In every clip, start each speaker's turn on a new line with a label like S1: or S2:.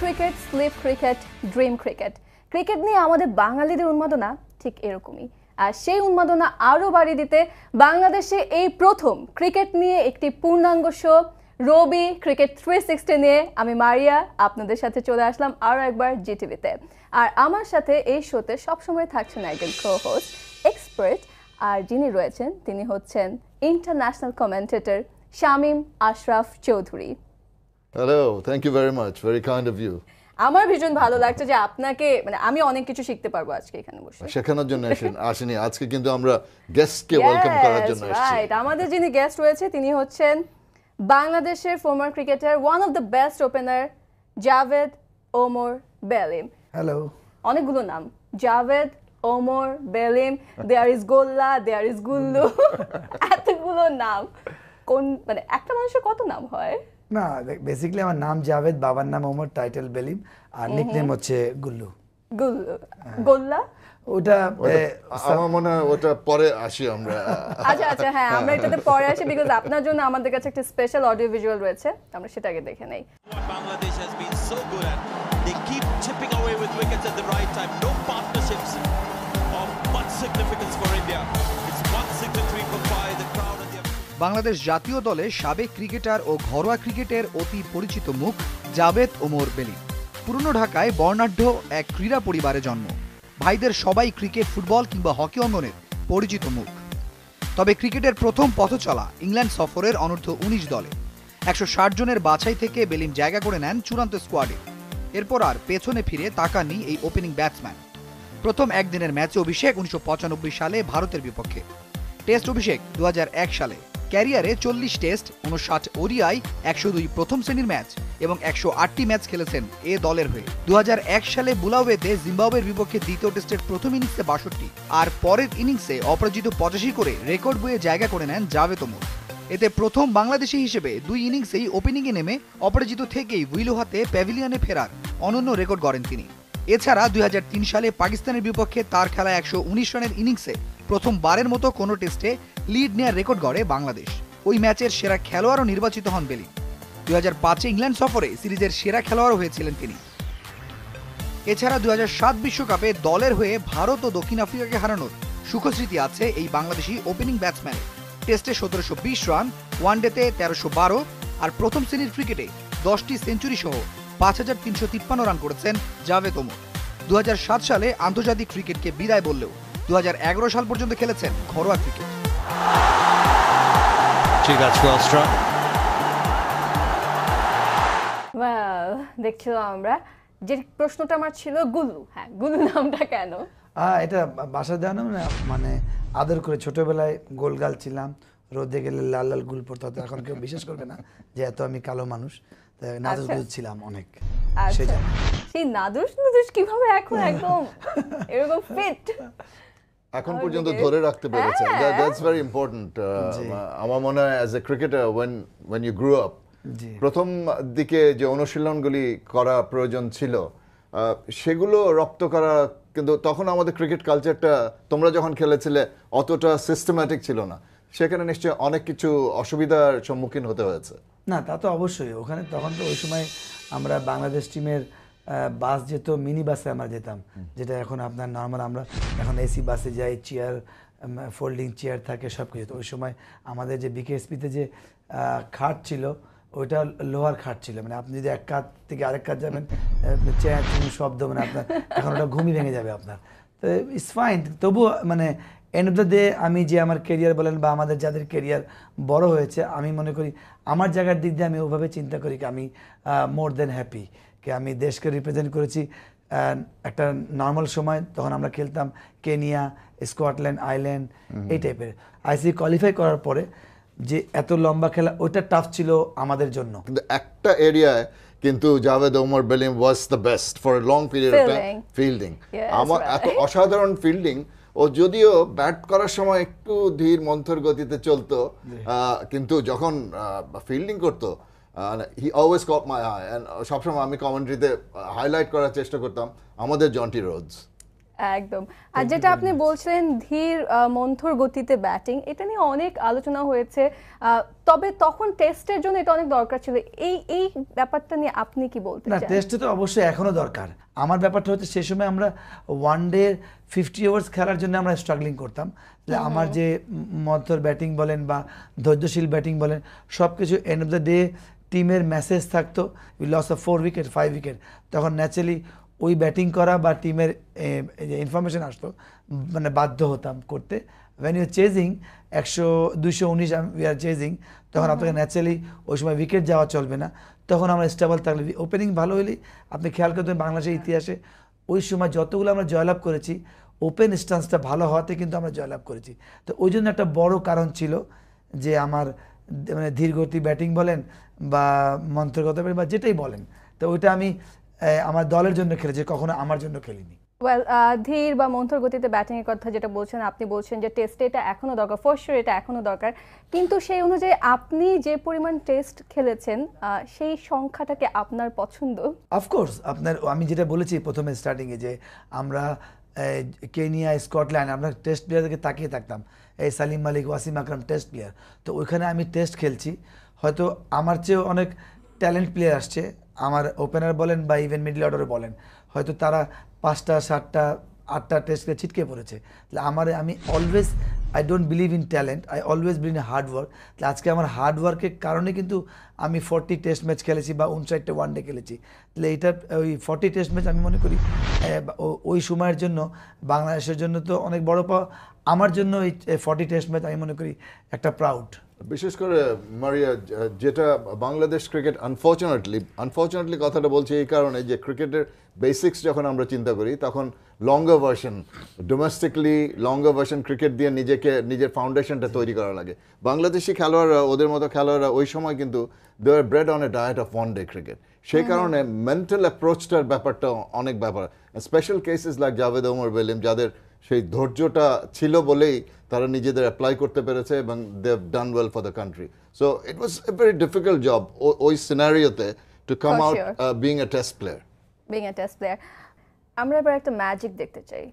S1: Cricket, slip cricket, dream cricket. Cricket নিয়ে আমাদের বাঙালিদের উন্মাদনা ঠিক এরকমই। আর সেই উন্মাদনা আরও বাড়িয়ে দিতে বাংলাদেশে এই প্রথম ক্রিকেট নিয়ে একটি পূর্ণাঙ্গ শো রবি ক্রিকেট 360 নিয়ে আমি মারিয়া আপনাদের সাথে চলে আসলাম আরও একবার জিটিভিতে। আর আমার সাথে এই শোতে সবসময় থাকছেন একজন কো-হোস্ট, এক্সপার্ট, আর যিনি রয়েছেন তিনি হচ্ছেন international commentator Shamim Ashraf Chowdhury.
S2: Hello, thank you very much, very kind of you.
S1: আমার ভীষণ ভালো লাগছে যে আপনাকে আমি অনেক কিছু শিখতে পারবো আজকে এখানে বসে।
S2: শেখানোর জন্য আসেনি, আজকে কিন্তু আমরা গেস্টকে ওয়েলকাম করার জন্য এসেছি।
S1: রাইট, আমাদের যিনি গেস্ট রয়েছে তিনি হচ্ছেন বাংলাদেশের former cricketer, one of the best opener Javed Omar Belim.
S3: Hello.
S1: অনেকগুলো নাম, জাভেদ ওমর বেলিম, দেয়ার ইজ গোল্লা, দেয়ার ইজ গুল্লু, এতগুলো নাম। কোন একটা মানুষের কত নাম হয়?
S3: না, বেসিক্যালি আমার নাম জাভেদ, বাবার নাম ওমর, টাইটেল বেলিম, আর নিকনেম হচ্ছে গুল্লু।
S1: গুল্লু, গোল্লা
S3: ওটা
S2: আমার মনে হয় ওটা পরে আসি আমরা।
S1: আচ্ছা হ্যাঁ, আমরা এটাতে পরে আসি, বিকজ আপনার জন্য আমাদের কাছে একটা স্পেশাল অডিও ভিজুয়াল রয়েছে, আমরা সেটা আগে দেখে নেই।
S4: Bangladesh has been so good at. They keep chipping away with wickets at the right time. No partnerships of much significance for India. It's 163 for 5. The crowd and the
S5: Bangladesh জাতীয় দলে সাবেক cricketer ও ঘরোয়া ক্রিকেটের অতি পরিচিত মুখ জাভেদ ওমর বেলিম। পুরনো ঢাকায় বর্ণাঢ্য এক ক্রীড়া পরিবারে জন্ম। ভাইদের সবাই ক্রিকেট, ফুটবল কিংবা হকি অঙ্গনের পরিচিত মুখ। তবে ক্রিকেটের প্রথম পথ চলা ইংল্যান্ড সফরের অনূর্ধ্ব 19 দলে 160 জনের বাছাই থেকে বেলিম জায়গা করে নেন চূড়ান্ত স্কোয়াডে। এরপর আর পেছনে ফিরে তাকাননি এই ওপেনিং ব্যাটসম্যান। প্রথম একদিনের ম্যাচে অভিষেক 1995 সালে ভারতের বিপক্ষে, টেস্ট অভিষেক 2001 সালে। ক্যারিয়ারে 40 টেস্ট, 59 ওডিআই, 102 প্রথম শ্রেণীর ম্যাচ এবং 108টি ম্যাচ খেলেছেন এ দলের হয়ে। 2001 সালে বুলাওয়েতে জিম্বাবুয়ের বিপক্ষে দ্বিতীয় টেস্টের প্রথম ইনিংসে 62 আর পরের ইনিংসে অপরাজিত 85 করে রেকর্ড বইয়ে জায়গা করে নেন জাভেদ ওমর। এতে প্রথম বাংলাদেশি হিসেবে 2 ইনিংসেই ওপেনিংয়ে নেমে অপরাজিত থেকেই উইলো হাতে প্যাভিলিয়নে ফেরার অনন্য রেকর্ড গড়েন তিনি। এছাড়া 2003 সালে পাকিস্তানের বিপক্ষে তার খেলা 119 রানের ইনিংসে প্রথমবারের মতো কোনো টেস্টে লিড নেওয়ার রেকর্ড গড়ে বাংলাদেশ। ওই ম্যাচের সেরা খেলোয়াড়ও নির্বাচিত হন বেলিম। 2005 ইংল্যান্ড সফরে সিরিজের সেরা খেলোয়াড়ও হয়েছিলেন তিনি। এছাড়া 2007 বিশ্বকাপে দলের হয়ে ভারত ও দক্ষিণ আফ্রিকাকে হারানোর সুখস্মৃতি আছে এই বাংলাদেশি ওপেনিং ব্যাটসম্যানের। টেস্টে 1720 রান, ওয়ানডেতে 1312 আর প্রথম শ্রেণীর ক্রিকেটে 10টি সেঞ্চুরি সহ 5353 রান করেছেন জাভেদ ওমর। 2007 সালে আন্তর্জাতিক ক্রিকেটকে বিদায় বললেও 2011 সাল পর্যন্ত খেলেছেন ঘরোয়া ক্রিকেট।
S1: দেখছিলাম আমরা, যে প্রশ্নটা আমার ছিল গুল্লু, হ্যাঁ গুল্লু নামটা কেন?
S3: এটা বাসা জানো না, মানে আদর করে ছোটবেলায় গোলগাল ছিলাম, রোদে গেলে লাল লাল গুল পড়তো। এখন কেউ বিশ্বাস করবে না যে এত আমি কালো মানুষ, নাদুস গুদুস ছিলাম অনেক।
S1: সেই নাদুস নুদুস কিভাবে এখন একদম এরকম ফিট
S2: এখন পর্যন্ত ধরে রাখতে পেরেছে, দ্যাটস ভেরি ইম্পর্টেন্ট। আমার মনে হয় as a cricketer when you grew up, প্রথম দিকে যে অনুশীলনগুলি করা প্রয়োজন ছিল সেগুলো রপ্ত করা, কিন্তু তখন আমাদের ক্রিকেট কালচারটা তোমরা যখন খেলেছিলে অতটা সিস্টেম্যাটিক ছিল না, সেখানে নিশ্চয়ই অনেক কিছু অসুবিধার সম্মুখীন হতে হয়েছে।
S3: না, তা তো অবশ্যই। ওখানে তখন তো ওই সময় আমরা বাংলাদেশ টিমের বাস যেত, মিনি বাসে আমরা যেতাম, যেটা এখন আপনার নর্মাল, আমরা এখন এসি বাসে যাই, চেয়ার, ফোল্ডিং চেয়ার থাকে, সব কিছু। তো ওই সময় আমাদের যে বিকেএসপিতে যে খাট ছিল ওইটা লোহার খাট ছিল, মানে আপনি যদি এক কাত থেকে আরেক কাত যাবেন চেয়ার শব্দ, মানে আপনার এখন ওটা ঘুমি ভেঙে যাবে আপনার। তো ইটস ফাইন, তবুও মানে এন্ড অফ দ্য ডে আমি যে আমার কেরিয়ার বলেন বা আমাদের যাদের কেরিয়ার বড় হয়েছে, আমি মনে করি আমার জায়গার দিক দিয়ে আমি ওভাবে চিন্তা করি কি আমি মোর দেন হ্যাপি কি আমি দেশকে রিপ্রেজেন্ট করেছি। একটা নর্মাল সময় তখন আমরা খেলতাম কেনিয়া, স্কটল্যান্ড, আইল্যান্ড, এই টাইপের। আইসিসি কোয়ালিফাই করার পরে যে এত লম্বা খেলা, ওইটা টাফ ছিল আমাদের জন্য।
S2: কিন্তু একটা এরিয়ায় কিন্তু Javed Omar Belim was the best for a long period of time, fielding. আমার এত অসাধারণ ফিল্ডিং, ও যদিও ব্যাট করার সময় একটু ধীর মন্থর গতিতে চলতো, কিন্তু যখন ফিল্ডিং করতো he always caught my I. সবসময় আমি কমেন্ট্রিতে হাইলাইট করার চেষ্টা করতাম আমাদের জন্টি রোডস।
S1: একদম। আর যেটা আপনি বলছিলেন ধীর মন্থর গতিতে ব্যাটিং, এটা নিয়ে অনেক আলোচনা হয়েছে, তবে তখন টেস্টের জন্য এটা অনেক দরকার ছিল। এই ব্যাপারটা নিয়ে আপনি কি বলতে চান?
S3: না, টেস্টে তো অবশ্যই এখনো দরকার। আমার ব্যাপারটা হচ্ছে সেই সময় আমরা ওয়ানডে 50 ওভার্স খেলার জন্য আমরা স্ট্রাগলিং করতাম। আমার যে মন্থর ব্যাটিং বলেন বা ধৈর্যশীল ব্যাটিং বলেন, সব কিছু এন্ড অফ দ্য ডে টিমের মেসেজ থাকতো we loss of 4 wicket 5 wicket, তখন ন্যাচারালি ওই ব্যাটিং করা বা টিমের যে ইনফরমেশন আসতো মানে বাধ্য হতাম করতে। When you chasing 100-219 we are chasing, তখন আপনাকে ন্যাচারালি ওই সময় উইকেট যাওয়া চলবে না, তখন আমরা স্টেবল থাকলে ওপেনিং ভালো হলেই আপনি খেয়াল করতেন বাংলাদেশের ইতিহাসে ওই সময় যতগুলো আমরা জয়লাভ করেছি ওপেন স্ট্যান্সটা ভালো হওয়াতে কিন্তু আমরা জয়লাভ করেছি। তো ওই জন্য একটা বড় কারণ ছিল যে আমার মানে ধীরগতি ব্যাটিং বলেন বা মন্ত্রগত বা যেটাই বলেন, তো ওইটা আমি আমার দলের জন্য খেলেছি, কখনো আমার জন্য খেলিনি।
S1: ওয়েল, ধীর বা মন্থর গতিতে ব্যাটিং এর কথা যেটা বলছেন, আপনি বলছেন যে টেস্টে এটা এখনো দরকার, ফর শিওর এটা এখনো দরকার, কিন্তু সেই অনুযায়ী আপনি যে পরিমাণ টেস্ট খেলেছেন সেই সংখ্যাটাকে আপনার পছন্দ?
S3: অফকোর্স আপনার আমি যেটা বলেছি প্রথমে স্টার্টিংয়ে যে আমরা কেনিয়া স্কটল্যান্ড আমরা টেস্ট প্লেয়ারদেরকে তাকিয়ে থাকতাম, এই সালিম মালিক ওয়াসিম আকরাম টেস্ট প্লেয়ার, তো ওইখানে আমি টেস্ট খেলছি, হয়তো আমার চেয়েও অনেক ট্যালেন্ট প্লেয়ার আসছে, আমার ওপেনার বলেন বা ইভেন মিডল অর্ডারে বলেন, হয়তো তারা 5টা 7টা 8টা টেস্টে ছিটকে পড়েছে। তাহলে আমি always I don't believe in talent, I always believe in hard work. তাহলে আজকে আমার হার্ড ওয়ার্কের কারণে কিন্তু আমি 40 টেস্ট ম্যাচ খেলেছি বা 59টা ওয়ানডে খেলেছি। তাহলে এইটা ওই 40 টেস্ট ম্যাচ আমি মনে করি ওই সময়ের জন্য বাংলাদেশের জন্য তো অনেক বড় পাওয়া, আমার জন্য এই 40 টেস্ট ম্যাচ আমি মনে করি একটা প্রাউড।
S2: বিশেষ করে মারিয়া, যেটা বাংলাদেশ ক্রিকেট আনফর্চুনেটলি কথাটা বলছি এই কারণে যে ক্রিকেটের বেসিক্স যখন আমরা চিন্তা করি তখন longer version, domestically longer version cricket দিয়ে নিজের ফাউন্ডেশনটা তৈরি করা লাগে। বাংলাদেশি খেলোয়াড়রা, ওদের মতো খেলোয়াড়রা ওই সময় কিন্তু they are bred on a diet of one day cricket, সেই কারণে মেন্টাল অ্যাপ্রোচটার ব্যাপারটা অনেক ব্যাপার। Special cases like Javed Omar Belim, যাদের সেই ধৈর্যটা ছিল বলেই তারা নিজেদের অ্যাপ্লাই করতে পেরেছে এবং they have done well for the country. So it was a very difficult job ওই সিনারিওতে to come out being a test player.
S1: আমরা এবার একটা ম্যাজিক দেখতে চাই।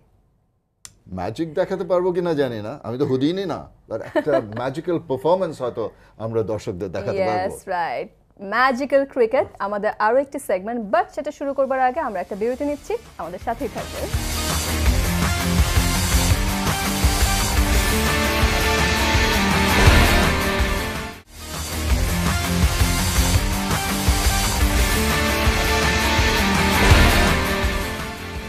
S2: ম্যাজিক দেখাতে পারবো কিনা জানি না, আমি তো হুদিনি না, বাট একটা ম্যাজিক্যাল পারফরম্যান্স হয়তো আমরা দর্শকদের দেখাতে পারবো।
S1: ইয়েস, রাইট, ম্যাজিক্যাল ক্রিকেট আমাদের আরো একটি সেগমেন্ট, বাট সেটা শুরু করবার আগে আমরা একটা বিরতি নিচ্ছি, আমাদের সাথেই থাকবে।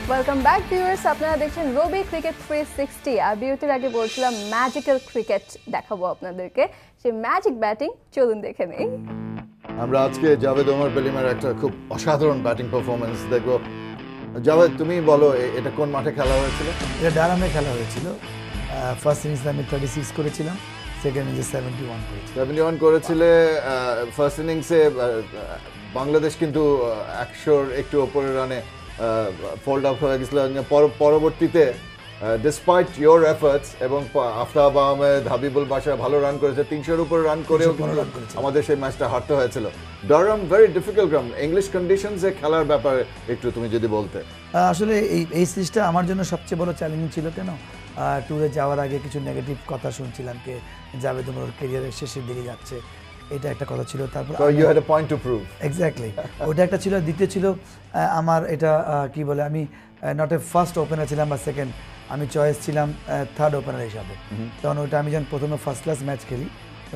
S1: ওয়েলকাম ব্যাক ভিউয়ার্স, আপনারা দেখছেন রবি ক্রিকেট 360। আর বিরতির আগে বলছিলাম ম্যাজিক্যাল ক্রিকেট দেখাবো আপনাদেরকে, সেই ম্যাজিক ব্যাটিং চলুন দেখে নেই।
S2: আমরা আজকে জাভেদ ওমর বেলিমের একটা খুব অসাধারণ ব্যাটিং পারফরমেন্স দেখবো। জাভেদ, তুমি বলো এটা কোন মাঠে খেলা হয়েছিল?
S3: এটা ডারামে খেলা হয়েছিল। ফার্স্ট ইনিংসে আমি 36 করেছিলাম, সেকেন্ড ইনিংসে 71
S2: করেছিলে। ফার্স্ট ইনিংসে বাংলাদেশ কিন্তু 100-র একটু ওপরে রানে ফোল্ড আউট হয়ে গেছিল। পরবর্তীতে ডিসপাইট ইয়োর এফর্টস এবং আফতাব আহমেদ, হাবিবুল বাশা ভালো রান করেছে, 300-র উপরে রান করেও আমাদের সেই ম্যাচটা হারতে হয়েছিল। Durham very difficult ground, English কন্ডিশনসে খেলার ব্যাপারে একটু তুমি যদি বলতে।
S3: আসলে এই সিরিজটা আমার জন্য সবচেয়ে বড় চ্যালেঞ্জিং ছিল। কেন, ট্যুরে যাওয়ার আগে কিছু নেগেটিভ কথা শুনছিলাম যে জাভেদ ওমর ক্যারিয়ারের শেষের দিকে যাচ্ছে, এটা একটা কথা ছিল। তারপর
S2: you had a point to prove.
S3: Exactly, ওটা একটা ছিল। দ্বিতীয় ছিল আমার এটা কি বলে, আমি নট এ ফার্স্ট ওপেনার ছিলাম বা সেকেন্ড, আমি চয়েস ছিলাম থার্ড ওপেনার হিসাবে। তখন ওটা আমি যখন প্রথমে ফার্স্ট ক্লাস ম্যাচ খেলি,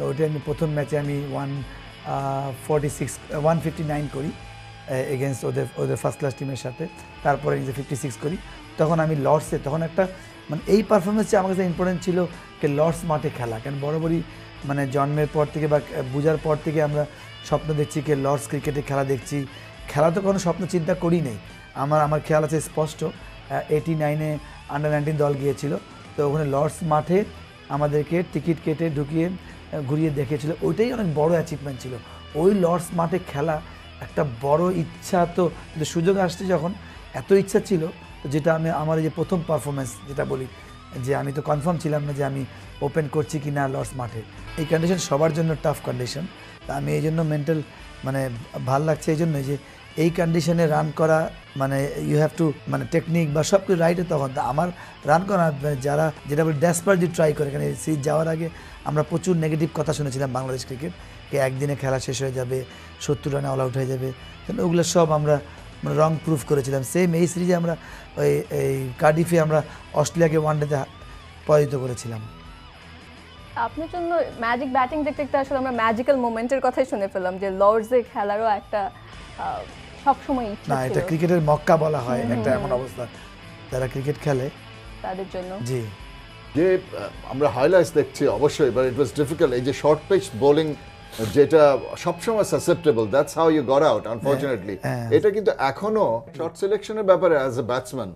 S3: ওটা আমি প্রথম ম্যাচে আমি 159 করি এগেনস্ট ওদের ফার্স্ট ক্লাস টিমের সাথে। তারপরে নিজে 56 করি। তখন আমি লর্ডসে, তখন একটা মানে এই পারফরমেন্সটা আমার কাছে ইম্পর্টেন্ট ছিল যে লর্ডস মাঠে খেলা। কারণ বরাবরই মানে জন্মের পর থেকে বা বোঝার পর থেকে আমরা স্বপ্ন দেখছি যে লর্ডস ক্রিকেটে খেলা দেখছি। খেলা তো কোনো স্বপ্ন চিন্তা করি নেই। আমার খেয়াল আছে স্পষ্ট, 89-এ আন্ডার-19 দল গিয়েছিল, তো ওখানে লর্ডস মাঠে আমাদেরকে টিকিট কেটে ঢুকিয়ে ঘুরিয়ে দেখিয়েছিল। ওইটাই অনেক বড় অ্যাচিভমেন্ট ছিল। ওই লর্ডস মাঠে খেলা একটা বড় ইচ্ছা, তো সুযোগ আসছে যখন এত ইচ্ছা ছিল, তো যেটা আমার এই যে প্রথম পারফরমেন্স যেটা বলি যে আমি তো কনফার্ম ছিলাম না যে আমি ওপেন করছি কি না লর্ডস মাঠে। এই কন্ডিশন সবার জন্য টাফ কন্ডিশন। তা আমি এই জন্য মেন্টাল মানে ভাল লাগছে এই জন্য যে এই কন্ডিশনে রান করা মানে ইউ হ্যাভ টু মানে টেকনিক বা সব কিছু রাইটে তখন আমার রান করা যারা যেটা বলে ডেসপারেটলি ট্রাই করে এখানে সিরিজ যাওয়ার আগে আমরা প্রচুর নেগেটিভ কথা শুনেছিলাম বাংলাদেশ ক্রিকেট কে একদিনে খেলা শেষ হয়ে যাবে 70 রানে অল আউট হয়ে যাবে, কিন্তু ওগুলো সব আমরা মানে রং প্রুফ করেছিলাম। সেম এই সিরিজে আমরা এই কার্ডিফে আমরা অস্ট্রেলিয়াকে ওয়ানডেতে পরাজিত করেছিলাম।
S1: আপনার জন্য ম্যাজিক ব্যাটিং দেখতে দেখতে আসলে আমরা ম্যাজিক্যাল মোমেন্টের কথাই শুনে ফেললাম যে লর্ডসে খেলারও একটা সবসময় ইচ্ছা
S3: না,
S1: ছিল।
S3: এটা ক্রিকেটের মক্কা বলা হয় একটা এমন অবস্থা যারা ক্রিকেট খেলে
S1: তাদের জন্য।
S3: জি,
S2: যে আমরা হাইলাইটস দেখছি অবশ্যই, বাট ইট ওয়াজ ডিফিকাল্ট। এই যে শর্ট পিচ বোলিং যেটা সবসময় susceptible, that's how you got out unfortunately. এটা কিন্তু এখনো শর্ট সিলেকশনের ব্যাপারে অ্যাজ এ ব্যাটসম্যান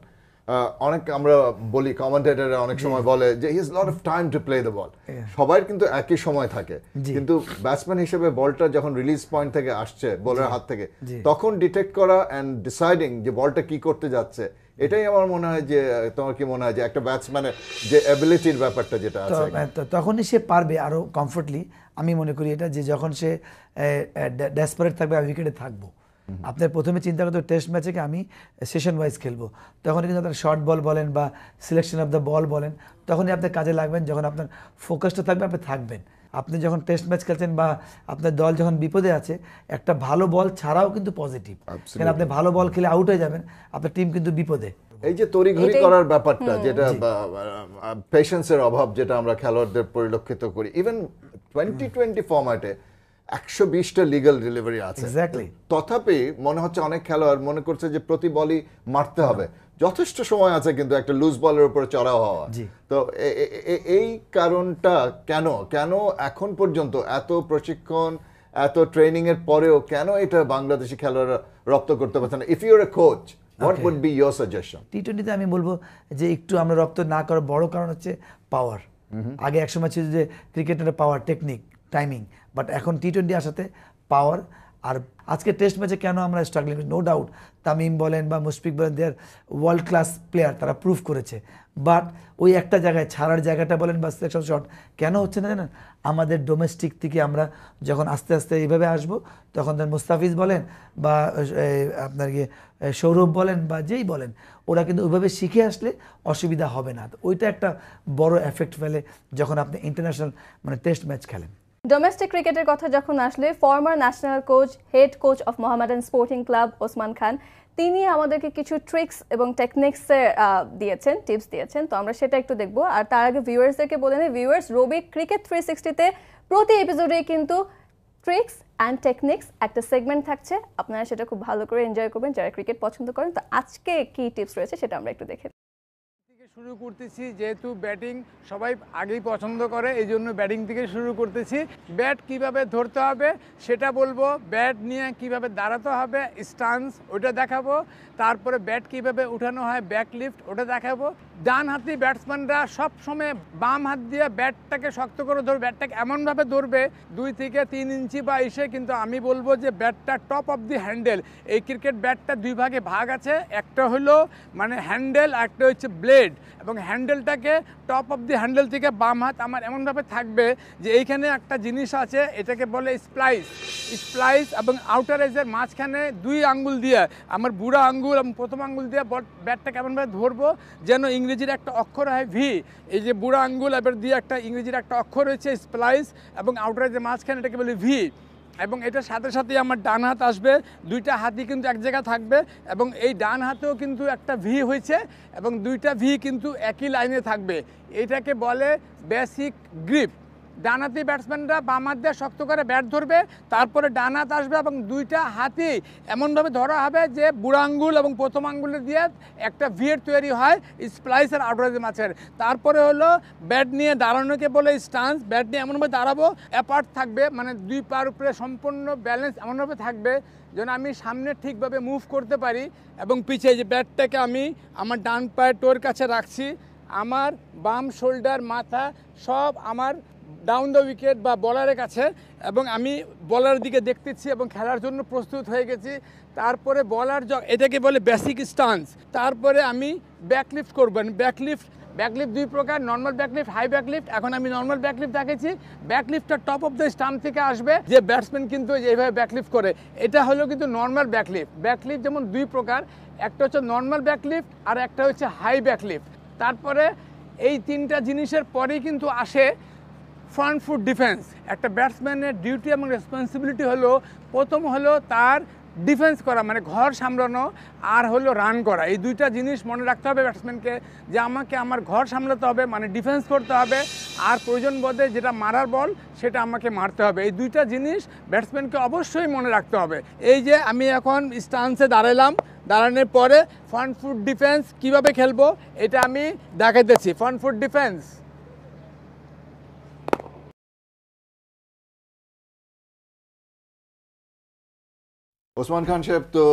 S2: অনেক আমরা বলি, কমেন্টেটররা অনেক সময় বলে যে he has lot of time to play the ball. সবার কিন্তু একই সময় থাকে, কিন্তু ব্যাটসম্যান হিসেবে বলটা যখন রিলিজ পয়েন্ট থেকে আসছে বোলারের হাত থেকে, তখন ডিটেক্ট করা অ্যান্ড ডিসাইডিং যে বলটা কি করতে যাচ্ছে, এটাই আমার মনে হয় যে তোমার কি মনে হয় যে একটা ব্যাটসম্যানের যে অ্যাবিলিটির ব্যাপারটা যেটা আছে
S3: তখনই সে পারবে আরো কমফোর্টলি। আমি মনে করি এটা যে যখন সে ডেসপারেট থাকবে আর উইকেটে থাকবো। আপনার প্রথমে চিন্তা করতে টেস্ট ম্যাচে আমি সেশন ওয়াইজ খেলবো, তখন কিন্তু আপনার শর্ট বল বলেন বা সিলেকশন অফ দ্য বল বলেন, তখনই আপনার কাজে লাগবেন। যখন আপনার ফোকাসটা থাকবে আপনি থাকবেন। আপনি যখন টেস্ট ম্যাচ খেলছেন বা আপনার দল যখন বিপদে আছে, একটা ভালো বল ছাড়াও কিন্তু পজিটিভ, কারণ আপনি ভালো বল খেলে আউট হয়ে যাবেন, আপনার টিম কিন্তু বিপদে।
S2: এই যে তড়িঘড়ি করার ব্যাপারটা, যেটা পেশেন্সের অভাব যেটা আমরা খেলোয়াড়দের পরিলক্ষিত করি, ইভেন 2020 ফরম্যাটে 120টা লিগ্যাল ডেলিভারি আছে, তথাপি মনে হচ্ছে অনেক খেলোয়াড় মনে করছে যে প্রতি বলই মারতে হবে। যথেষ্ট সময় আছে কিন্তু একটা লুজ বলের উপরে চড়াও হওয়া। তো এই কারণটা কেন এখন পর্যন্ত এত প্রশিক্ষণ এত ট্রেনিং এর পরেও কেন এটা বাংলাদেশি খেলোয়াড়রা রপ্ত করতে পারছে না? If you are a coach, what would be your suggestion?
S3: টি-20তে আমি বলবো যে একটু আমরা রপ্ত না করার বড় কারণ হচ্ছে পাওয়ার। আগে একসময় ছিল যে ক্রিকেটের পাওয়ার, টেকনিক, টাইমিং, বাট এখন টি-20 আসাতে পাওয়ার। আর আজকে টেস্ট ম্যাচে কেন আমরা স্ট্রাগলিং, নো ডাউট তামিম বলেন বা মুশফিক বলেন, দে আর ওয়ার্ল্ড ক্লাস প্লেয়ার, তারা প্রুভ করেছে। বাট ওই একটা জায়গায় ছাড়ার জায়গাটা বলেন বা সিলেকশন শট কেন হচ্ছে না জানেন? আমাদের ডোমেস্টিক থেকে আমরা যখন আস্তে আস্তে এইভাবে আসবো, তখন মুস্তাফিজ বলেন বা আপনার গিয়ে সৌরভ বলেন বা যেই বলেন, ওরা কিন্তু ওইভাবে শিখে আসলে অসুবিধা হবে না। ওইটা একটা বড় এফেক্ট ফেলে যখন আপনি ইন্টারন্যাশনাল মানে টেস্ট ম্যাচ খেলেন।
S1: ডোমেস্টিক ক্রিকেটের কথা যখন আসলে, former national coach, head coach of Mohammedan Sporting Club Osman Khan, তিনি আমাদেরকে কিছু ট্রিক্স এবং টেকনিক্সের দিয়েছেন, টিপস দিয়েছেন। তো আমরা সেটা একটু দেখবো। আর তার আগে ভিউয়ার্সদেরকে বলে নিই, ভিউয়ার্স, রবি ক্রিকেট 360-তে প্রতি এপিসোডে কিন্তু ট্রিক্স অ্যান্ড টেকনিক্স একটা সেগমেন্ট থাকছে, আপনারা সেটা খুব ভালো করে এনজয় করবেন যারা ক্রিকেট পছন্দ করেন। তো আজকে কি টিপস রয়েছে সেটা আমরা একটু দেখে
S6: শুরু করতেছি। যেহেতু ব্যাটিং সবাই আগেই পছন্দ করে, এই জন্য ব্যাটিং থেকে শুরু করতেছি। ব্যাট কিভাবে ধরতে হবে সেটা বলবো, ব্যাট নিয়ে কিভাবে দাঁড়াতে হবে, স্টান্স ওটা দেখাবো, তারপরে ব্যাট কিভাবে উঠানো হয়, ব্যাক লিফট ওটা দেখাবো। ডান হাতি ব্যাটসম্যানরা সব সময় বাম হাত দিয়ে ব্যাটটাকে শক্ত করে ধরবে, ব্যাটটাকে এমনভাবে ধরবে 2 থেকে 3 ইঞ্চি বা এসে, কিন্তু আমি বলবো যে ব্যাটটা টপ অফ দি হ্যান্ডেল। এই ক্রিকেট ব্যাটটা 2 ভাগে ভাগ আছে, একটা হলো মানে হ্যান্ডেল, একটা হচ্ছে ব্লেড। এবং হ্যান্ডেলটাকে টপ অফ দি হ্যান্ডেল থেকে বাম হাত আমার এমনভাবে থাকবে যে এইখানে একটা জিনিস আছে, এটাকে বলে স্প্লাইস এবং আউটার এজের মাঝখানে 2 আঙ্গুল দিয়ে আমার বুড়া আঙ্গুল এবং প্রথম আঙ্গুল দিয়ে ব্যাটটাকে এমনভাবে ধরবো যেন ইংরেজির একটা অক্ষর হয় ভি। এই যে বুড়া আঙ্গুল এবার দিয়ে একটা ইংরেজির একটা অক্ষর হয়েছে স্প্লাইস, এবং আউটার এজের মাঝখানে এটাকে বলে ভি। এবং এটার সাথে সাথে আমার ডান হাত আসবে, 2টা হাতই কিন্তু এক জায়গায় থাকবে, এবং এই ডান হাতেও কিন্তু একটা ভি হয়েছে এবং 2টা ভি কিন্তু একই লাইনে থাকবে। এটাকে বলে বেসিক গ্রিপ। ডান হাতি ব্যাটসম্যানরা বাম হাত দিয়ে শক্ত করে ব্যাট ধরবে, তারপরে ডান হাত আসবে এবং 2টা হাতই এমনভাবে ধরা হবে যে বুড়া আঙ্গুল এবং প্রথম আঙ্গুলের দিয়ে একটা ভিয়ের তৈরি হয় স্প্লাইস আর আউটার মাছের। তারপরে হলো ব্যাট নিয়ে দাঁড়ানোকে বলে স্টান্স। ব্যাট নিয়ে এমনভাবে দাঁড়াবো, অ্যাপার্ট থাকবে, মানে 2 পার উপরে সম্পূর্ণ ব্যালেন্স এমনভাবে থাকবে যেন আমি সামনে ঠিকভাবে মুভ করতে পারি। এবং পিছিয়ে যে ব্যাটটাকে আমি আমার ডান পায়ের টোর কাছে রাখছি, আমার বাম শোল্ডার, মাথা সব আমার ডাউন দ্য উইকেট বা বলারের কাছে, এবং আমি বলার দিকে দেখতেছি এবং খেলার জন্য প্রস্তুত হয়ে গেছি। তারপরে বলার এটাকে বলে বেসিক স্টান্স। তারপরে আমি ব্যাকলিফট করবেন। ব্যাকলিফট ব্যাকলিফট দুই প্রকার, নর্মাল ব্যাকলিফট, হাই ব্যাকলিফট। এখন আমি নর্মাল ব্যাকলিফট দেখাচ্ছি। ব্যাকলিফটটা টপ অফ দ্য স্টাম্প থেকে আসবে, যে ব্যাটসম্যান কিন্তু এইভাবে ব্যাকলিফট করে, এটা হলো কিন্তু নর্মাল ব্যাকলিফট। ব্যাকলিফট যেমন দুই প্রকার, একটা হচ্ছে নর্মাল ব্যাকলিফট আর একটা হচ্ছে হাই ব্যাকলিফট। তারপরে এই তিনটা জিনিসের পরেই কিন্তু আসে ফ্রন্ট ফুট ডিফেন্স। একটা ব্যাটসম্যানের ডিউটি এবং রেসপন্সিবিলিটি হলো, প্রথম হলো তার ডিফেন্স করা, মানে ঘর সামলানো, আর হলো রান করা। এই দুইটা জিনিস মনে রাখতে হবে ব্যাটসম্যানকে, যে আমাকে আমার ঘর সামলাতে হবে, মানে ডিফেন্স করতে হবে, আর প্রয়োজন বোধে যেটা মারার বল সেটা আমাকে মারতে হবে। এই দুইটা জিনিস ব্যাটসম্যানকে অবশ্যই মনে রাখতে হবে। এই যে আমি এখন স্টান্সে দাঁড়ালাম, দাঁড়ানোর পরে ফ্রন্ট ফুট ডিফেন্স কিভাবে খেলবো এটা আমি দেখাইতেছি। ফ্রন্ট ফুট ডিফেন্স,
S2: ওসমান খান সাহেব তো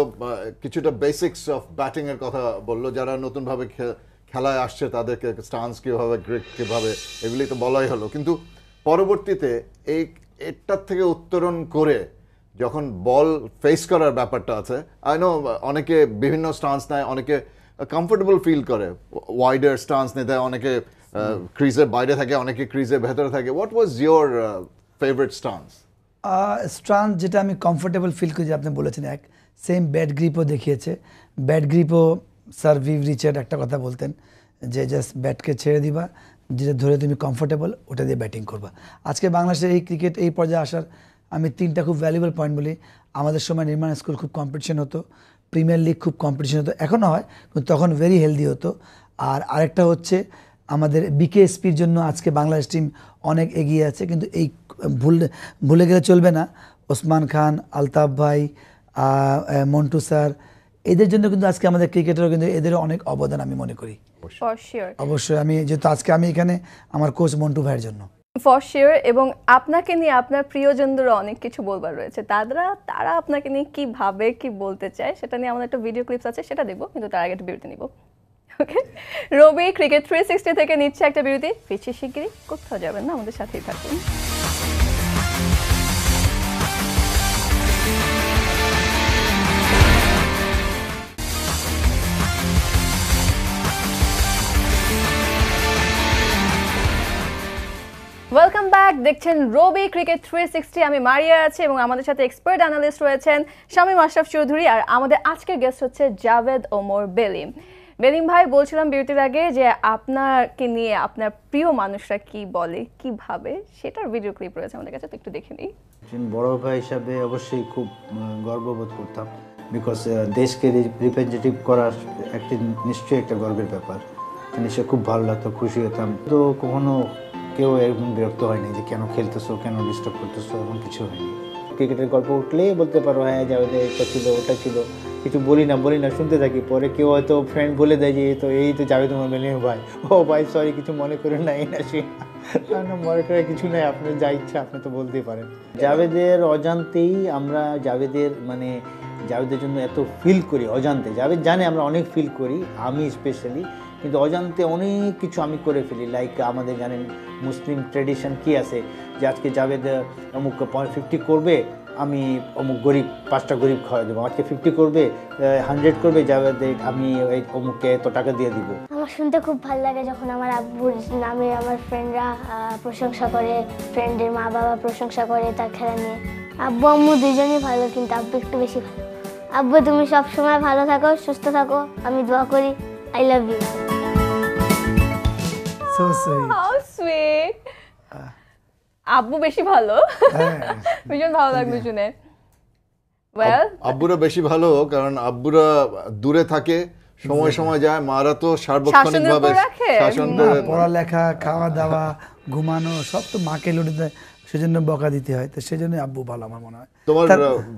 S2: কিছুটা বেসিক্স অফ ব্যাটিং এর কথা বললো, যারা নতুনভাবে খেলায় আসছে তাদেরকে স্টান্স কীভাবে, গ্রিপ কীভাবে, এগুলি তো বলাই হলো। কিন্তু পরবর্তীতে এটার থেকে উত্তরণ করে যখন বল ফেস করার ব্যাপারটা আছে, আই নো অনেকে বিভিন্ন স্টান্স নেয়, অনেকে কমফোর্টেবল ফিল করে ওয়াইডার স্টান্স নিতে, অনেকে ক্রিজের বাইরে থাকে, অনেকে ক্রিজের ভেতরে থাকে। What was your favourite stance?
S3: Stance যেটা আমি কমফোর্টেবল ফিল করি, আপনি বলেছেন এক, সেম ব্যাট গ্রিপও দেখিয়েছে। ব্যাট গ্রিপও স্যার ভিভ রিচার্ড একটা কথা বলতেন যে জাস্ট ব্যাটকে ছেড়ে দিবা, যেটা ধরে তুমি কমফোর্টেবল ওটা দিয়ে ব্যাটিং করবা। আজকে বাংলাদেশের এই ক্রিকেট এই পর্যায়ে আসার আমি তিনটা খুব ভ্যালুয়েবল পয়েন্ট বলি। আমাদের সময় নির্মাণ স্কুল খুব কম্পিটিশন হতো, প্রিমিয়ার লিগ খুব কম্পিটিশন হতো, এখনও হয় কিন্তু তখন ভেরি হেলদি হতো। আর আরেকটা হচ্ছে আমাদের বিকেএসপির জন্য আজকে বাংলাদেশ টিম অনেক এগিয়ে আছে, কিন্তু এই ভুলে গেলে চলবে না ওসমান খান, আলতাফ ভাই, মন্টু স্যার, এদের জন্য কিন্তু আজকে আমাদের ক্রিকেটেরও কিন্তু এদেরও অনেক অবদান আমি মনে করি। অবশ্যই আমি যেহেতু আজকে আমি এখানে আমার কোচ মন্টু ভাইয়ের জন্য।
S1: For sure. এবং আপনাকে নিয়ে আপনার প্রিয়জনদেরও অনেক কিছু বলবার রয়েছে, তারা আপনাকে নিয়ে কি ভাবে, কি বলতে চায়, সেটা নিয়ে আমাদের একটা ভিডিও ক্লিপস আছে, সেটা দেখবো, কিন্তু তার আগে একটা বিরতি নিব। ওকে, রবি ক্রিকেট 360 থেকে নিচ্ছে একটা বিরতি। ফিরছি শিগগিরই, কোথাও যাবেন না, আমাদের সাথেই থাকুন। ওয়েলকাম ব্যাক, দেখছেন রবি ক্রিকেট 360। আমি মারিয়া আছি এবং আমাদের সাথে এক্সপার্ট অ্যানালিস্ট রয়েছেন শামীম আশরাফ চৌধুরী, আর আমাদের আজকের গেস্ট হচ্ছে জাভেদ ওমর বেলিম। বেলিম ভাই, বলছিলাম বিরতির আগে যে আপনাকে নিয়ে আপনার প্রিয় মানুষরা কি বলে, কি ভাবে, সেটার ভিডিও ক্লিপ রয়েছে আমাদের কাছে, তো একটু দেখে নিই।
S7: একজন বড় ভাই হিসাবে অবশ্যই খুব গর্ববোধ করতাম, বিকজ দেশকে রিপ্রেজেন্টেটিভ করার একটি নিশ্চয়ই একটা গর্বের ব্যাপার। নিশ্চয়ই খুব ভালো লাগতো, খুশি হতাম। তো কখনো কেউ এরকম বিরক্ত হয়নি যে কেন খেলতেছো, কেন ডিস্টার্ব করতেছো, এমন কিছু হয়নি। ক্রিকেটের গল্প উঠলেই বলতে পারো হ্যাঁ যাবে, এটা ছিল, ওটা ছিল, কিছু বলি না শুনতে থাকি। পরে কেউ হয়তো ফ্রেন্ড বলে দেয় যে তো এই তো জাভেদ ওমর বেলিম ভাই, ও ভাই সরি কিছু মনে করেন না, এই না সে না, মনে করে কিছু নেই, আপনি যা ইচ্ছা আপনি তো বলতেই পারেন। জাভেদের অজান্তেই আমরা জাভেদের জন্য এত ফিল করি, অজান্তে জাভেদ জানে আমরা অনেক ফিল করি, আমি স্পেশালি, কিন্তু অজান্তে অনেক কিছু আমি করে ফেলি। লাইক আমাদের জানেন মুসলিম ট্র্যাডিশন কি আছে যে আজকে জাভেদ অমুক 50 করবে, আমি অমুক গরিব 5টা গরিব খাওয়া দেবো, আজকে 50 করবে, 100 করবে, জাভেদ আমি ওই অমুককে এত টাকা দিয়ে দিব।
S8: আমার শুনতে খুব ভালো লাগে যখন আমার আব্বুর নামে আমার ফ্রেন্ডরা প্রশংসা করে, ফ্রেন্ডের মা বাবা প্রশংসা করে তার খেলা নিয়ে। আব্বু আম্মু দুজনেই ভালো, কিন্তু আব্বু একটু বেশি ভালো। আব্বু তুমি সব সময় ভালো থাকো, সুস্থ থাকো, আমি দোয়া করি। I love you.
S3: So sweet,
S1: how sweet. আব্বু বেশি ভালো, ভীষণ ভালো লাগলো শুনে। ওয়েল,
S2: আব্বুরা বেশি ভালো, কারণ আব্বুরা দূরে থাকে, সময় যায়, মারা তো সার্বক্ষণিকভাবে শাসন করে।
S3: পড়ালেখা, খাওয়া দাওয়া, ঘুমানো সব তো মাকে লুটে দেয়, সেজন্য বকা দিতে হয়, তো সেজন্য আব্বু ভালো আমার মনে হয়।
S2: তোমার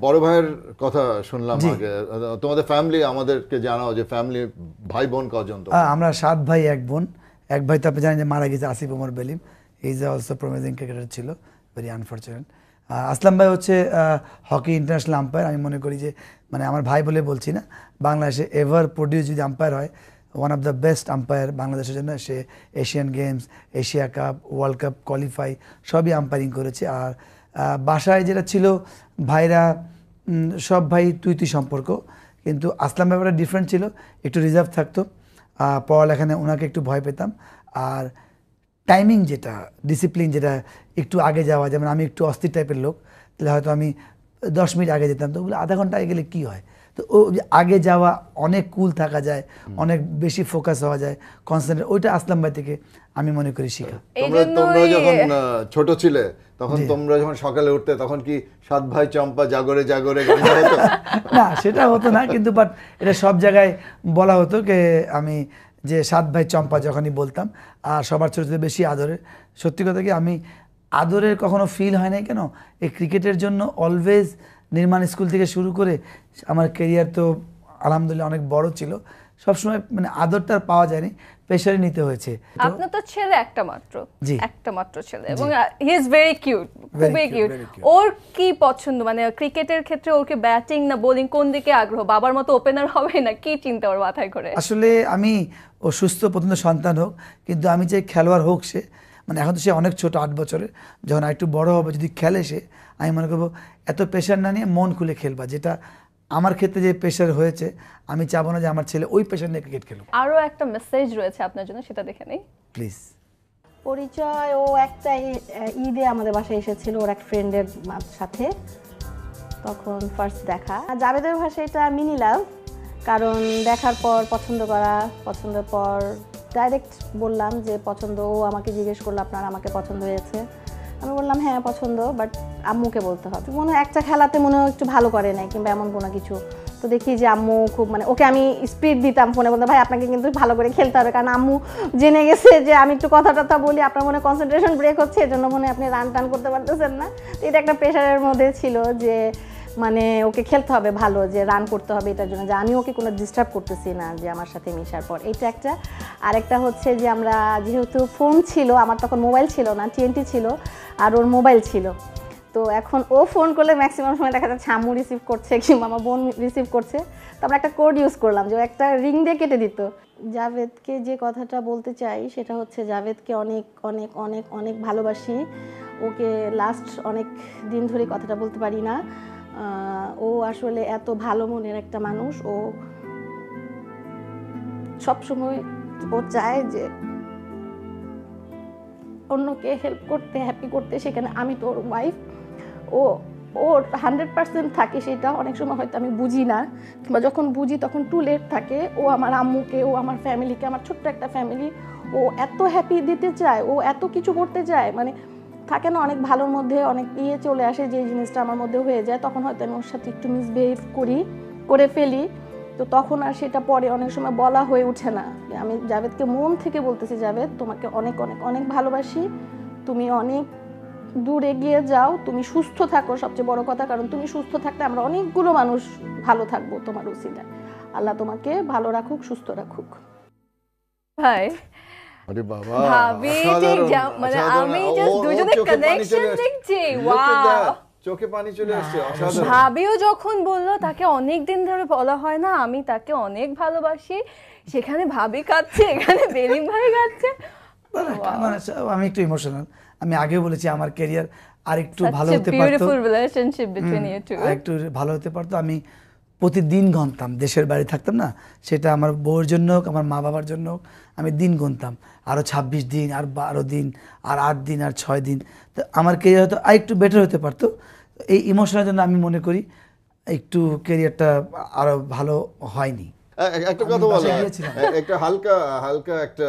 S2: বড় ভাইয়ের কথা শুনলাম আগে, তোমাদের ফ্যামিলি আমাদেরকে জানাও যে ফ্যামিলি ভাই বোন কজন?
S3: আমরা 7 ভাই 1 বোন। এক ভাই তো আপনি জানেন যে মারা গেছে, Asif Omar Belim, is also promising cricketer ছিল, ভেরি আনফর্চুনেট। আসলাম ভাই হচ্ছে হকি ইন্টারন্যাশনাল আম্পায়ার। আমি মনে করি যে মানে আমার ভাই বলে বলছি না, বাংলাদেশে এভার প্রডিউস যদি আম্পায়ার হয়, one of the best umpire বাংলাদেশের জন্য। সে Asian Games, Asia Cup, World Cup qualify সবই আম্পায়ারিং করেছে। আর বাসায় যেটা ছিল, ভাইরা সব ভাই তুই সম্পর্ক, কিন্তু আসলাম ব্যাপারটা ডিফারেন্ট ছিল, একটু রিজার্ভ থাকতো, পড়ালেখানে ওনাকে একটু ভয় পেতাম। আর টাইমিং যেটা, ডিসিপ্লিন যেটা, একটু আগে যাওয়া, যেমন আমি একটু অস্থির টাইপের লোক, তাহলে হয়তো আমি 10 মিনিট আগে যেতাম, তো ওগুলো আধা ঘন্টা আগে গেলে কী হয়, তো ও আগে যাওয়া, অনেক কুল থাকা যায়, অনেক বেশি ফোকাস হওয়া যায়, কনসেন্ট্রেট, ওইটা আসলাম ভাই থেকে আমি মনে করি শিখা।
S2: তোমরা যখন ছোট ছিলে তখন তোমরা যখন সকালে উঠতে তখন কি 7 ভাই চম্পা জাগরে জাগরে গানটা হতো?
S3: না সেটা হতো না, কিন্তু বাট এটা সব জায়গায় বলা হতো যে আমি যে 7 ভাই চম্পা যখনই বলতাম, আর সবার ছোট ছোট বেশি আদরের। সত্যি কথা কি আমি আদরের কখনো ফিল হয় নাই কেন, এই ক্রিকেটের জন্য অলওয়েজ নির্মাণ স্কুল থেকে শুরু করে আমার ক্যারিয়ার তো আলহামদুলিল্লাহ অনেক বড় ছিল, সবসময় মানে আদরটা পাওয়া যায়নি, প্রেশারে নিতে হয়েছে।
S1: আপনার তো ছেলে একটা মাত্র ছেলে, এবং হি ইজ ভেরি কিউট, খুবই কিউট। ওর কি পছন্দ, মানে ক্রিকেটের ক্ষেত্রে ওর কি ব্যাটিং না বোলিং, কোন দিকে আগ্রহ? বাবার মতো ওপেনার হবে না কি চিন্তা ওর মাথায় করে?
S3: আসলে আমি ও সুস্থ প্রথম সন্তান হোক, কিন্তু আমি যে খেলোয়াড় হোক সে, মানে এখন তো সে অনেক ছোট, 8 বছরের, যখন একটু বড় হবে যদি খেলে সে, আমি মনে করবো এত প্রেশার না নিয়ে মন খুলে খেলবা, যেটা আমার ক্ষেত্রে যে প্রেশার হয়েছে আমি চাবো না যে আমার ছেলে ওই প্রেশার নিয়ে ক্রিকেট খেলুক।
S1: আরও একটা মেসেজ রয়েছে আপনার জন্য, সেটা দেখে নেই
S3: প্লিজ।
S9: পরিচয়, ও একটা ঈদে আমাদের বাসায় এসেছিল ওর এক ফ্রেন্ডের সাথে, তখন ফার্স্ট দেখা। জাভেদের ভাষায় এটা মিনি লাভ, কারণ দেখার পর পছন্দ করা, পছন্দের পর ডাইরেক্ট বললাম যে পছন্দ। ও আমাকে জিজ্ঞেস করলো আপনার আমাকে পছন্দ হয়েছে, আমি বললাম হ্যাঁ পছন্দ, বাট আম্মুকে বলতে হবে। মনে হয় একটা খেলাতে মনে হয় একটু ভালো করে নাই কিংবা এমন কোনো কিছু, তো দেখি যে আম্মু খুব, মানে ওকে আমি স্পিড দিতাম ফোনে, বলতাম ভাই আপনাকে কিন্তু ভালো করে খেলতে হবে, কারণ আম্মু জেনে গেছে যে আমি একটু কথা টথা বলি, আপনার মনে কনসেন্ট্রেশন ব্রেক হচ্ছে, এজন্য মনে আপনি রান টান করতে পারতেছেন না। তো এটা একটা প্রেশারের মধ্যে ছিল যে মানে ওকে খেলতে হবে ভালো, যে রান করতে হবে, এটার জন্য যে আমি ওকে কোনো ডিস্টার্ব করতেছি না যে আমার সাথে মিশার পর, এইটা একটা। আরেকটা হচ্ছে যে আমরা যেহেতু ফোন ছিল, আমার তখন মোবাইল ছিল না, TNT ছিল, আর ওর মোবাইল ছিল, তো এখন ও ফোন করলে ম্যাক্সিমাম সময় দেখা যাচ্ছে আম্মু রিসিভ করছে কিংবা আমার বোন রিসিভ করছে, তো আমরা একটা কোড ইউজ করলাম যে ও একটা রিং দিয়ে কেটে দিত। জাভেদকে যে কথাটা বলতে চাই সেটা হচ্ছে জাভেদকে অনেক অনেক অনেক অনেক ভালোবাসি, ওকে লাস্ট অনেক দিন ধরে কথাটা বলতে পারি না। ও আসলে এত ভালো মনের একটা মানুষ, ও সবসময় ও চায় যে অন্যকে হেল্প করতে, হ্যাপি করতে, সেখানে আমি তো ওর ওয়াইফ, ওর 100% থাকে, সেটা অনেক সময় হয়তো আমি বুঝি না, কিংবা যখন বুঝি তখন টু লেট থাকে। ও আমার আম্মুকে, ও আমার ফ্যামিলিকে, আমার ছোট্ট একটা ফ্যামিলি, ও এত হ্যাপি দিতে চায়, ও এত কিছু করতে চায়, মানে থাকে না অনেক ভালোর মধ্যে অনেক চলে আসে, যে জিনিসটা আমার মধ্যে হয়ে যায়, তখন হয়তো আমি ওর সাথে একটু মিসবিহেভ করে ফেলি, তো তখন আর সেটা পরে অনেক সময় বলা হয়ে ওঠে না। আমি জাভেদকে মন থেকে বলতেছি, জাভেদ তোমাকে অনেক অনেক অনেক ভালোবাসি, তুমি অনেক দূর এগিয়ে যাও, তুমি সুস্থ থাকো, সবচেয়ে বড় কথা, কারণ তুমি সুস্থ থাকলে আমরা অনেকগুলো মানুষ ভালো থাকবো তোমার উসিলায়। আল্লাহ তোমাকে ভালো রাখুক, সুস্থ রাখুক।
S1: ভাই
S2: আরে বাবা,
S1: ভাবি ঠিক মানে আমি জাস্ট দুজনের কানেকশন দেখছি, ওয়াও,
S2: চোখে পানি চলে আসছে, অসাধারণ।
S1: ভাবিও যখন বললো তাকে অনেক দিন ধরে বলা হয় না আমি তাকে অনেক ভালোবাসি, সেখানে ভাবি কাঁদছে, এখানে বেলিম ভাই কাঁদছে।
S3: আমি একটু ইমোশনাল, আমি আগেও বলেছি আমার ক্যারিয়ার আরেকটু ভালো হতে পারতো,
S1: beautiful relationship between you two,
S3: আরেকটু ভালো হতে পারতো। আমি প্রতিদিন গুনতাম, দেশের বাড়ি থাকতাম না, সেটা আমার বউর জন্য হোক, আমার মা বাবার জন্য হোক, আমি দিন গুনতাম, আরও 26 দিন, আর 12 দিন, আর 8 দিন, আর 6 দিন, তো আমার ক্যারিয়ার হয়তো আরেকটু বেটার হতে পারতো। এই ইমোশনের জন্য আমি মনে করি একটু ক্যারিয়ারটা আরো ভালো হয়নি।
S2: একটা কথা বলো, একটা হালকা একটা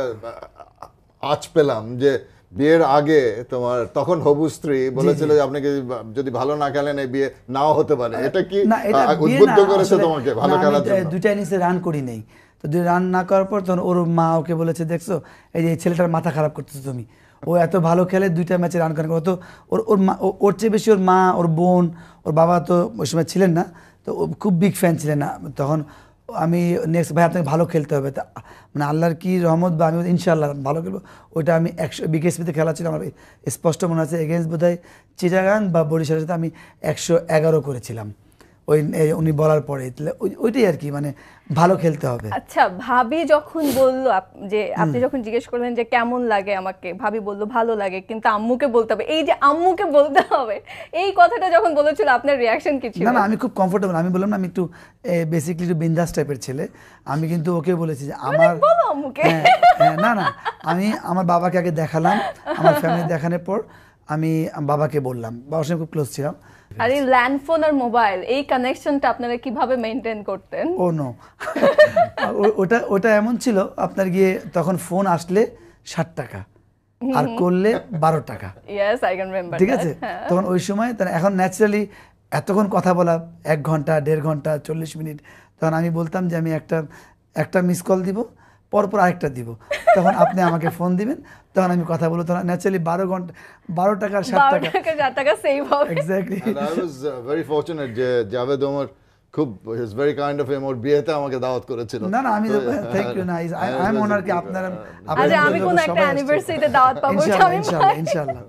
S2: আঁচ পেলাম যে বিয়ের আগে তোমার তখন হবু স্ত্রী বলেছিল যে আপনাকে যদি ভালো না খেলেন এই বিয়ে নাও হতে পারে, এটা কি উদ্বুদ্ধ করেছে তোমাকে ভালো খেলার জন্য?
S3: দুইটা ইনিংসে রান করি নাই, তো দুই রান না করার পর তখন ওর মা ওকে বলেছে দেখছো এই যে ছেলেটার মাথা খারাপ করতেছো তুমি, ও এত ভালো খেলে, 2টা ম্যাচে রান করে, ও তো ওর মা, ওর চেয়ে বেশি ওর মা, ওর বোন, ওর বাবা তো ওই সময় ছিলেন না, তো খুব বিগ ফ্যান ছিলেন না। তখন আমি নেক্সট ভাই আপনাকে ভালো খেলতে হবে, মানে আল্লাহর কি রহমত বা আমি ইনশাআল্লাহ ভালো খেলবো। ওইটা আমি 100 বিকেএসপিতে খেলা ছিল আমার স্পষ্ট মনে আছে, এগেন্স্ট বোধহয় চিটাগাং বা বরিশালের সাথে আমি 111 করেছিলাম, উনি বলার পরে, ওইটাই আর কি, মানে ভালো খেলতে হবে।
S1: আচ্ছা, ভাবি যখন বললো যে আপনি যখন জিজ্ঞেস করলেন যে কেমন লাগে আমাকে, ভাবি বললো ভালো লাগে, কিন্তু আম্মুকে বলতে হবে, এই যে আম্মুকে বলতে হবে, এই কথাটা যখন বলেছিল আপনার রিয়াকশন কি ছিল?
S3: না, আমি খুব কমফোর্টেবল। আমি বললাম না আমি একটু বেসিক্যালি একটু বিন্দাস টাইপের ছেলে। আমি কিন্তু ওকে বলেছি যে আমার
S1: বলো আম্মুকে।
S3: না আমি আমার বাবাকে আগে দেখালাম, আমার ফ্যামিলি দেখানোর পর আমি বাবাকে বললাম, বাবার সঙ্গে খুব ক্লোজ ছিলাম।
S1: আর এই ল্যান্ডফোন আর মোবাইল, এই কানেকশনটা আপনারা কিভাবে মেইনটেইন করতেন?
S3: ও নো, ওটা এমন ছিল, আপনার গিয়ে তখন ফোন আসলে 60 টাকা আর করলে 12 টাকা।
S1: Yes, I can remember.
S3: ঠিক আছে, তখন ওই সময়, এখন ন্যাচারালি এতক্ষণ কথা বলা, 1 ঘন্টা 1.5 ঘন্টা 40 মিনিট, তখন আমি বলতাম যে আমি একটা মিস কল দিব, পরপর আরেকটা দিব, তখন আপনি আমাকে ফোন দিবেন, তখন আমি কথা বলবো, তখন ন্যাচারালি 12 টাকা 7 টাকা
S1: সেভ হবে।
S3: Exactly.
S2: And I was very fortunate যে জাভেদ ওমর খুব he was very kind of him, ওর বিয়েতে আমাকে দাওয়াত করেছিল।
S3: না আমি থ্যাংক ইউ, না আই এম অনার কি আপনারা
S1: আচ্ছা, আমি কোন একটা অ্যানিভার্সারিতে দাওয়াত পাবো
S3: ইনশাআল্লাহ।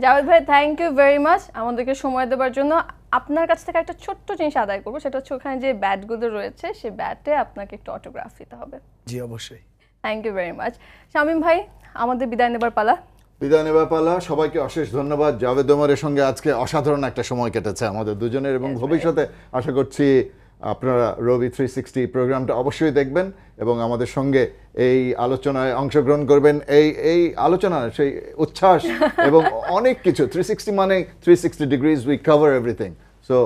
S1: জাভেদ ভাই, থ্যাংক ইউ ভেরি মাচ আমাদেরকে সময় দেওয়ার জন্য। আপনার কাছ থেকে একটা ছোট্ট জিনিস আদায় করবো, সেটা হচ্ছে ওখানে যে ব্যাটগুলো রয়েছে সেই ব্যাটে আপনাকে একটু অটোগ্রাফ দিতে হবে।
S3: জি অবশ্যই।
S1: Thank you very much. Shamim ভাই, আমাদের বিদায় নেবার পালা।
S2: সবাইকে অশেষ ধন্যবাদ। জাভেদ ওমরের সঙ্গে আজকে অসাধারণ একটা সময় কেটেছে আমাদের দুজনের, এবং ভবিষ্যতে আশা করছি আপনারা রবি 360 প্রোগ্রামটা অবশ্যই দেখবেন এবং আমাদের সঙ্গে এই আলোচনায় অংশগ্রহণ করবেন। এই আলোচনা সেই উচ্ছ্বাস এবং অনেক কিছু, 360 মানে 360 degrees, we cover everything. So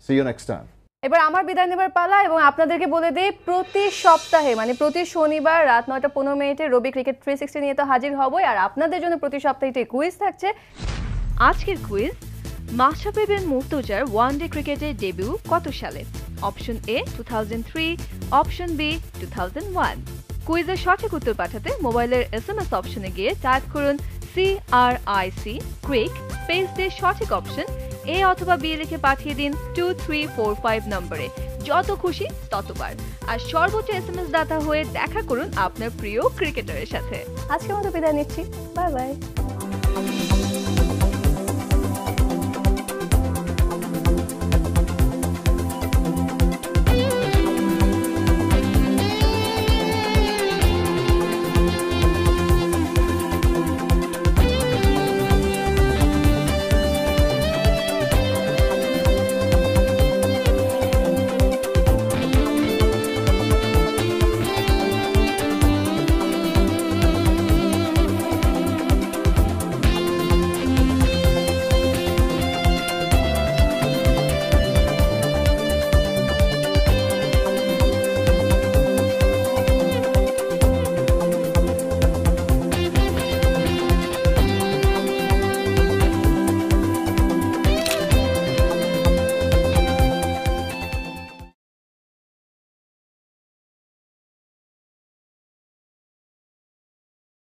S2: see you next time.
S1: এবার আমার বিদায় নেবার পালা, এবং আপনাদেরকে বলে দিই প্রতি সপ্তাহে মানে প্রতি শনিবার রাত 9:15 রবি ক্রিকেট 360 নিয়ে তো হাজির হবই, আর আপনাদের জন্য প্রতি সপ্তাহে কুইজ থাকছে। আজকের কুইজ, মাশরাফি বিন মুর্তজার ওয়ানডে ক্রিকেটের ডেবিউ কত সালে? Option A 2003, option B 2001। কুইজের সঠিক উত্তর পাঠাতে মোবাইলের SMS অপশনে গিয়ে টাইপ করুন CRIC ক্রিক, স্পেস দিয়ে সঠিক অপশন এ অথবা বি লিখে পাঠিয়ে দিন 2345 নম্বরে। যত খুশি ততবার, আর সর্বোচ্চ SMS দাতা হয়ে দেখা করুন আপনার প্রিয় ক্রিকেটারের সাথে। আজকের মতো বিদায় নিচ্ছি, বাই বাই।